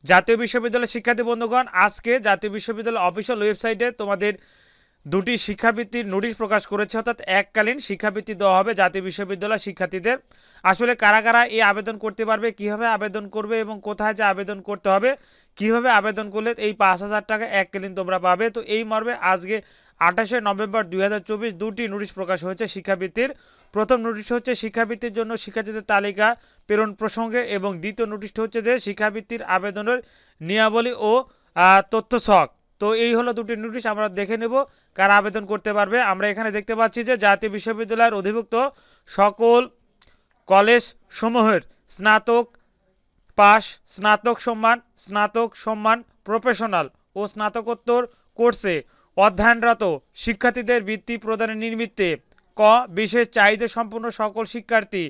জাতীয় বিশ্ববিদ্যালয়ের শিক্ষার্থী বন্ধুগণ, আজকে জাতীয় বিশ্ববিদ্যালয় অফিসিয়াল ওয়েবসাইটে তোমাদের দুটি শিক্ষাবৃত্তির নোটিশ প্রকাশ করেছে, অর্থাৎ এককালীন শিক্ষাবৃত্তি দেওয়া হবে জাতীয় বিশ্ববিদ্যালয় শিক্ষার্থীদের। আসলে কারা কারা এই আবেদন করতে পারবে, কিভাবে আবেদন করবে এবং কোথায় যে আবেদন করতে হবে, কিভাবে আবেদন করলে এই 5,000 টাকা এককালীন তোমরা পাবে, তো এই মর্মে আজকে 28শে নভেম্বর 2024 দুটি নোটিশ প্রকাশ হয়েছে শিক্ষাবৃত্তির। প্রথম নোটিশ হচ্ছে শিক্ষাবৃত্তির জন্য শিক্ষার্থীদের তালিকা প্রেরণ প্রসঙ্গে, এবং দ্বিতীয় নোটিশটি হচ্ছে যে শিক্ষাবৃত্তির আবেদনের নিয়মাবলী ও তথ্য ছক। তো এই হলো দুটি নোটিশ, আমরা দেখে নেব কারা আবেদন করতে পারবে। আমরা এখানে দেখতে পাচ্ছি যে জাতীয় বিশ্ববিদ্যালয়ের অধিভুক্ত সকল কলেজ সমূহের স্নাতক পাস, স্নাতক সম্মান প্রফেশনাল ও স্নাতকোত্তর কোর্সে অধ্যয়নরত শিক্ষার্থীদের বৃত্তি প্রদানের নিমিত্তে ক বিশেষ চাহিদা সম্পন্ন সকল শিক্ষার্থী,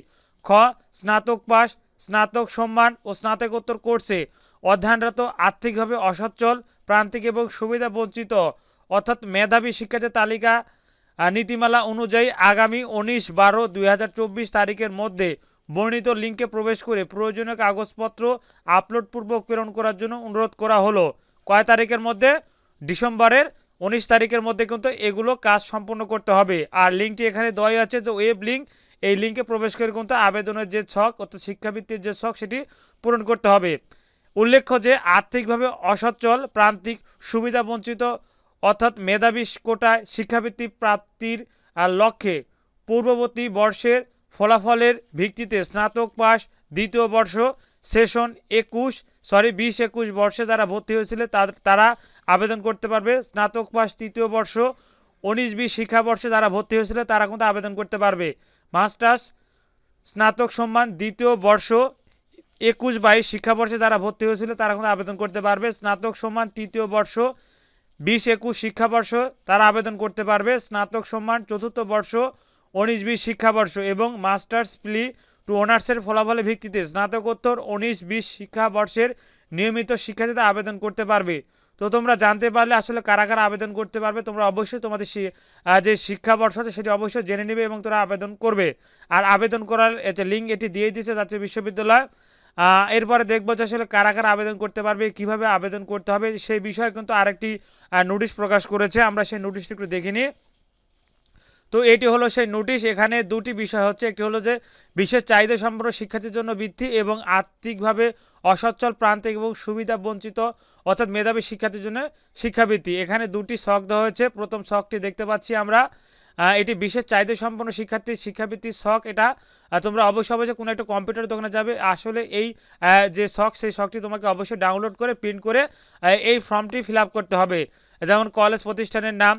খ স্নাতক পাস, স্নাতক সম্মান ও স্নাতকোত্তর কোর্সে অধ্যয়নরত আর্থিকভাবে অসচ্ছল, প্রান্তিক এবং সুবিধা বঞ্চিত অর্থাৎ মেধাবী শিক্ষার্থীর তালিকা নীতিমালা অনুযায়ী আগামী 19/12/2024 তারিখের মধ্যে বর্ণিত লিঙ্কে প্রবেশ করে প্রয়োজনীয় কাগজপত্র আপলোডপূর্বক প্রেরণ করার জন্য অনুরোধ করা হলো। কয় তারিখের মধ্যে? ডিসেম্বরের 19 তারিখের মধ্যে কিন্তু এগুলো কাজ সম্পন্ন করতে হবে। আর লিঙ্কটি এখানে দেওয়াই আছে যে ওয়েব লিঙ্ক, এই লিঙ্কে প্রবেশ করে কিন্তু আবেদনের যে ছক অর্থাৎ শিক্ষাবৃত্তির যে ছক সেটি পূরণ করতে হবে। উল্লেখ্য যে আর্থিকভাবে অসচ্ছল, প্রান্তিক, সুবিধা বঞ্চিত অর্থাৎ মেধাবী কোটায় শিক্ষাবৃত্তি প্রাপ্তির লক্ষ্যে পূর্ববর্তী বর্ষের ফলাফলের ভিত্তিতে স্নাতক পাস দ্বিতীয় বর্ষ সেশন 20-21 বর্ষে যারা ভর্তি হয়েছিল তারা আবেদন করতে পারবে। স্নাতক পাস তৃতীয় বর্ষ 19-20 শিক্ষাবর্ষে যারা ভর্তি হয়েছিল তারা কিন্তু আবেদন করতে পারবে। মাস্টার্স স্নাতক সম্মান দ্বিতীয় বর্ষ 21-22 শিক্ষাবর্ষে যারা ভর্তি হয়েছিল তারা কিন্তু আবেদন করতে পারবে। স্নাতক সম্মান তৃতীয় বর্ষ 20-21 শিক্ষাবর্ষ তারা আবেদন করতে পারবে। স্নাতক সম্মান চতুর্থ বর্ষ 19-20 শিক্ষাবর্ষ এবং মাস্টার্স প্লি টু অনার্সের ফলাফলের ভিত্তিতে স্নাতকোত্তর 19-20 শিক্ষাবর্ষের নিয়মিত শিক্ষার্থীরা আবেদন করতে পারবে। তো তোমরা জানতে পারলে আসলে কারা কারা আবেদন করতে পারবে, তোমরা অবশ্যই তোমাদের যে শিক্ষাবর্ষ আছে সেটি অবশ্যই জেনে নেবে এবং তোমরা আবেদন করবে। আর আবেদন করার লিঙ্ক এটি দিয়ে দিয়েছে জাতীয় বিশ্ববিদ্যালয়। এরপরে দেখবো যে আসলে কারা কারা আবেদন করতে পারবে, কিভাবে আবেদন করতে হবে সেই বিষয়ে কিন্তু আরেকটি নোটিশ প্রকাশ করেছে। আমরা সেই নোটিশটি একটু দেখে নিই। তো এটি হলো সেই নোটিশ। এখানে দুটি বিষয় হচ্ছে, একটি হলো যে বিশেষ চাহিদা সম্পন্ন শিক্ষার্থীর জন্য বৃত্তি এবং আর্থিকভাবে অসচ্ছল, প্রান্তিক এবং সুবিধা বঞ্চিত অর্থাৎ মেধাবী শিক্ষার্থীর জন্য শিক্ষাবৃত্তি। এখানে দুটি ছক দেওয়া হয়েছে। প্রথম ছকটি দেখতে পাচ্ছি আমরা, এটি বিশেষ চাহিদা সম্পন্ন শিক্ষাবৃত্তির ছক। এটা তোমরা অবশ্যই কোনো একটা কম্পিউটার দোকানে যাবে, আসলে এই যে ছক সেই ছকটি তোমাকে অবশ্যই ডাউনলোড করে প্রিন্ট করে এই ফর্মটি ফিল আপ করতে হবে। যেমন কলেজ প্রতিষ্ঠানের নাম,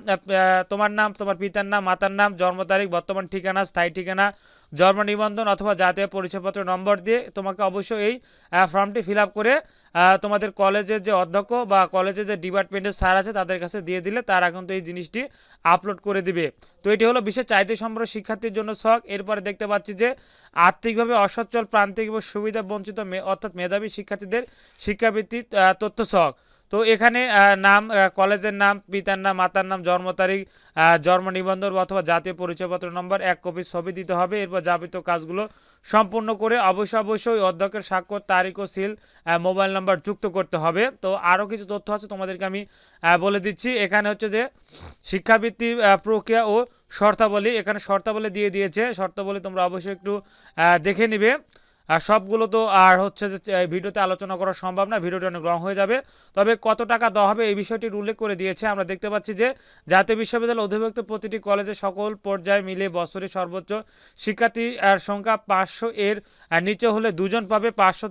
তোমার নাম, তোমার পিতার নাম, মাতার নাম, জন্ম তারিখ, বর্তমান ঠিকানা, স্থায়ী ঠিকানা, জন্ম নিবন্ধন অথবা জাতীয় পরিচয়পত্র নম্বর দিয়ে তোমাকে অবশ্যই এই ফর্মটি ফিল আপ করে তোমাদের কলেজের যে অধ্যক্ষ বা কলেজের যে ডিপার্টমেন্টের স্যার আছে তাদের কাছে দিয়ে দিলে তারা কিন্তু এই জিনিসটি আপলোড করে দিবে। তো এটি হলো বিশেষ চাহিদা সম্পন্ন শিক্ষার্থীর জন্য ছক। এরপরে দেখতে পাচ্ছি যে আর্থিকভাবে অসচ্ছল, প্রান্তিক এবং সুবিধা বঞ্চিত অর্থাৎ মেধাবী শিক্ষার্থীদের শিক্ষাবৃত্তি তথ্য ছক। তো এখানে নাম, কলেজের নাম, পিতার নাম, মাতার নাম, জন্ম তারিখ, জন্ম নিবন্ধন অথবা জাতীয় পরিচয়পত্র নম্বর, 1 কপি ছবি দিতে হবে। এরপর যাবতীয় কাজগুলো সম্পূর্ণ করে অবশ্যই অধ্যক্ষের স্বাক্ষর, তারিখ ও সিল, মোবাইল নাম্বার যুক্ত করতে হবে। তো আরও কিছু তথ্য আছে তোমাদেরকে আমি বলে দিচ্ছি। এখানে হচ্ছে যে শিক্ষাবৃত্তি প্রক্রিয়া ও শর্তাবলী, এখানে শর্তাবলী দিয়ে দিয়েছে। শর্তাবলী তোমরা অবশ্যই একটু দেখে নিবে। আর সবগুলো তো আর হচ্ছে যে ভিডিওতে আলোচনা করা সম্ভব না, ভিডিওটি অনেক লং হয়ে যাবে। তবে কত টাকা দেওয়া হবে এই বিষয়টির উল্লেখ করে দিয়েছে। আমরা দেখতে পাচ্ছি যে জাতীয় বিশ্ববিদ্যালয় অধিভুক্ত প্রতিটি কলেজের সকল পর্যায়ে মিলে বছরে সর্বোচ্চ শিক্ষার্থী সংখ্যা 500 এর নিচে হলে 2 জন পাবে, 500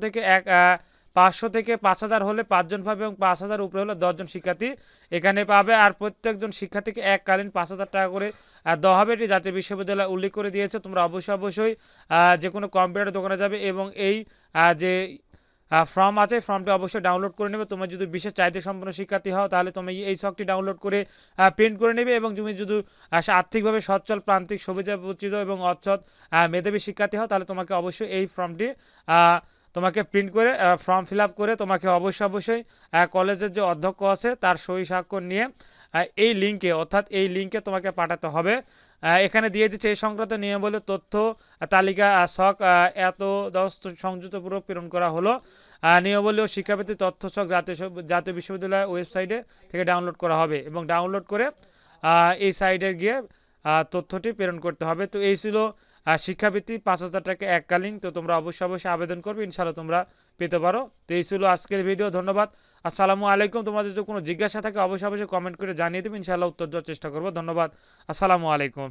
থেকে 5000 হলে 5 জন পাবে এবং 5000 উপরে হলে 10 জন শিক্ষার্থী এখানে পাবে। আর প্রত্যেকজন শিক্ষার্থীকে এককালীন 5000 টাকা করে দেওয়া হবে, এটি জাতীয় বিশ্ববিদ্যালয় উল্লেখ করে দিয়েছে। তোমরা অবশ্যই যে কোনো কম্পিউটার দোকানে যাবে এবং এই যে ফর্ম আছে ফর্মটি অবশ্যই ডাউনলোড করে নেবে। তোমরা যদি বিশেষ চাহিদা সম্পন্ন শিক্ষার্থী হও তাহলে তুমি এই ছকটি ডাউনলোড করে প্রিন্ট করে নেবে, এবং তুমি যদি আর্থিকভাবে সচ্ছল, প্রান্তিক, সুবিধা বঞ্চিত এবং অচ্ছদ মেধাবী শিক্ষার্থী হও তাহলে তোমাকে অবশ্যই এই ফর্মটি তোমাকে প্রিন্ট করে ফর্ম ফিল আপ করে তোমাকে অবশ্যই কলেজের যে অধ্যক্ষ আছে তার সই স্বাক্ষর নিয়ে এই লিঙ্কে অর্থাৎ এই লিঙ্কে তোমাকে পাঠাতে হবে। এখানে দিয়ে দিচ্ছে এই সংক্রান্ত নিয়মাবলী তথ্য তালিকা ছক এত 10 সংযুক্তপূর্বক প্রেরণ করা হলো। নিয়মাবলী ও শিক্ষাবৃত্তি তথ্যসূচক জাতীয় বিশ্ববিদ্যালয়ের ওয়েবসাইটে থেকে ডাউনলোড করা হবে এবং ডাউনলোড করে এই সাইটে গিয়ে তথ্যটি প্রেরণ করতে হবে। তো এই ছিল শিক্ষাবৃত্তি 5,000 টাকা এককালীন। তো তোমরা অবশ্যই আবেদন করবে, ইনশাআল্লাহ তোমরা পেতে পারো। তো এই ছিল আজকের ভিডিও। ধন্যবাদ। আসসালামু আলাইকুম। তোমাদের যদি কোনো জিজ্ঞাসা থাকে অবশ্যই কমেন্ট করে জানিয়ে দেবে, ইনশাআল্লাহ উত্তর দেওয়ার চেষ্টা করবো। ধন্যবাদ। আসসালামু আলাইকুম।